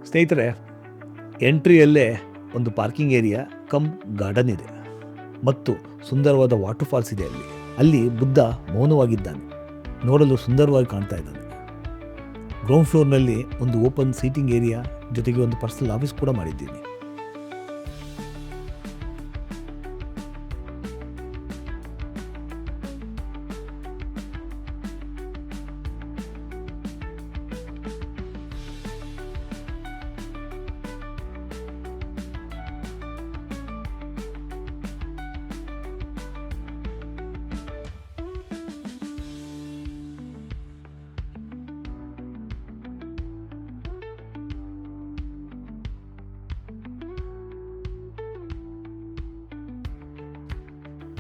ಸ್ನೇಹಿತರೆ, ಎಂಟ್ರಿಯಲ್ಲೇ ಒಂದು parking area come garden ಇದೆ ಮತ್ತು ಸುಂದರವಾದ ವಾಟರ್ ಫಾಲ್ಸ್ ಇದೆ. ಅಲ್ಲಿ ಬುದ್ಧ ಮೌನವಾಗಿದ್ದಾನೆ, ನೋಡಲು ಸುಂದರವಾಗಿ ಕಾಣ್ತಾ ಇದ್ದಾನೆ. ಗ್ರೌಂಡ್ ಫ್ಲೋರ್ನಲ್ಲಿ ಒಂದು ಓಪನ್ ಸೀಟಿಂಗ್ ಏರಿಯಾ ಜೊತೆಗೆ ಒಂದು ಪರ್ಸನಲ್ ಆಫೀಸ್ ಕೂಡ ಮಾಡಿದ್ದೀನಿ.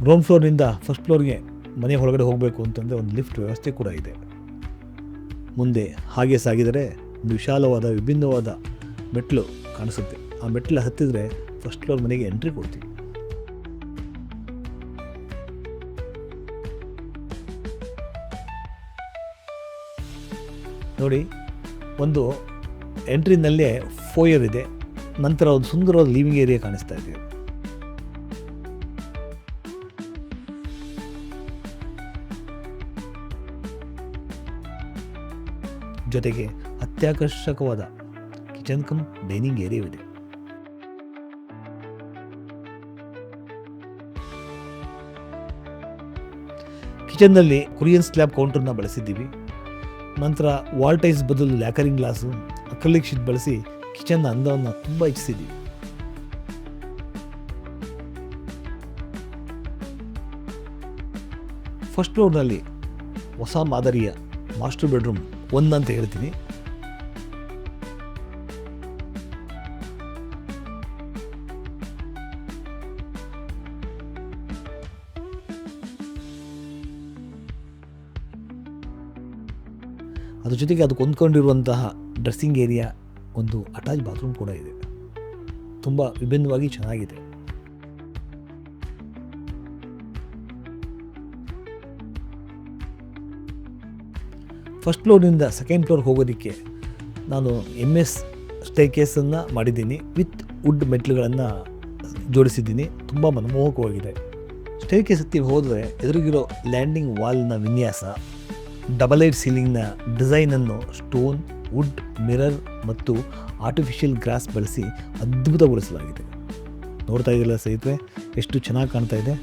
ಗ್ರೌಂಡ್ ಫ್ಲೋರ್ನಿಂದ ಫಸ್ಟ್ ಫ್ಲೋರ್ಗೆ ಮನೆ ಹೊರಗಡೆ ಹೋಗಬೇಕು ಅಂತಂದರೆ ಒಂದು ಲಿಫ್ಟ್ ವ್ಯವಸ್ಥೆ ಕೂಡ ಇದೆ. ಮುಂದೆ ಹಾಗೆ ಸಾಗಿದರೆ ಒಂದು ವಿಶಾಲವಾದ ವಿಭಿನ್ನವಾದ ಮೆಟ್ಲು ಕಾಣಿಸುತ್ತೆ. ಆ ಮೆಟ್ಲು ಹತ್ತಿದರೆ ಫಸ್ಟ್ ಫ್ಲೋರ್ ಮನೆಗೆ ಎಂಟ್ರಿ ಕೊಡ್ತೀವಿ. ನೋಡಿ, ಒಂದು ಎಂಟ್ರಿನಲ್ಲೇ ಫೋಯರ್ ಇದೆ, ನಂತರ ಒಂದು ಸುಂದರವಾದ ಲಿವಿಂಗ್ ಏರಿಯಾ ಕಾಣಿಸ್ತಾ ಇದೆ. ಜೊತೆಗೆ ಅತ್ಯಾಕರ್ಷಕವಾದ ಕಿಚನ್ ಕಮ್ ಡೈನಿಂಗ್ ಏರಿಯಾವಿದೆ. ಕಿಚನ್ನಲ್ಲಿ ಕೊರಿಯನ್ ಸ್ಲ್ಯಾಬ್ ಕೌಂಟರ್ನ ಬಳಸಿದ್ದೀವಿ. ನಂತರ ವಾಲ್ ಟೈಲ್ಸ್ ಬದಲು ಲ್ಯಾಕರಿಂಗ್ ಗ್ಲಾಸು, ಅಕ್ರಿಲಿಕ್ ಶೀಟ್ ಬಳಸಿ ಕಿಚನ್ನ ಅಂದವನ್ನು ತುಂಬ ಹೆಚ್ಚಿಸಿದ್ದೀವಿ. ಫಸ್ಟ್ ಫ್ಲೋರ್ನಲ್ಲಿ ಹೊಸ ಮಾದರಿಯ ಮಾಸ್ಟರ್ ಬೆಡ್ರೂಮ್ ಒಂದಂತ ಹೇಳ್ತೀನಿ. ಅದ್ರ ಜೊತೆಗೆ ಅದಕ್ಕೆ ಹೊಂದ್ಕೊಂಡಿರುವಂತಹ ಡ್ರೆಸ್ಸಿಂಗ್ ಏರಿಯಾ, ಒಂದು ಅಟ್ಯಾಚ್ ಬಾತ್ರೂಮ್ ಕೂಡ ಇದೆ. ತುಂಬ ವಿಭಿನ್ನವಾಗಿ ಚೆನ್ನಾಗಿದೆ. ಫಸ್ಟ್ ಫ್ಲೋರ್ನಿಂದ ಸೆಕೆಂಡ್ ಫ್ಲೋರ್ ಹೋಗೋದಕ್ಕೆ ನಾನು MS ಸ್ಟೇರ್ಕೇಸನ್ನು ಮಾಡಿದ್ದೀನಿ. ವಿತ್ ವುಡ್ ಮೆಟ್ಲುಗಳನ್ನು ಜೋಡಿಸಿದ್ದೀನಿ. ತುಂಬ ಮನಮೋಹಕವಾಗಿದೆ. ಸ್ಟೇರ್ಕೇಸ್ ಹತ್ತಿ ಹೋದರೆ ಎದುರಿಗಿರೋ ಲ್ಯಾಂಡಿಂಗ್ ವಾಲ್ನ ವಿನ್ಯಾಸ, ಡಬಲ್ ಏರ್ ಸೀಲಿಂಗ್ನ ಡಿಸೈನನ್ನು ಸ್ಟೋನ್, ವುಡ್, ಮಿರರ್ ಮತ್ತು ಆರ್ಟಿಫಿಷಿಯಲ್ ಗ್ರಾಸ್ ಬಳಸಿ ಅದ್ಭುತಗೊಳಿಸಲಾಗಿದೆ. ನೋಡ್ತಾ ಇದ್ದಿಲ್ಲ ಸ್ನೇಹಿತರೆ, ಎಷ್ಟು ಚೆನ್ನಾಗಿ ಕಾಣ್ತಾ ಇದೆ.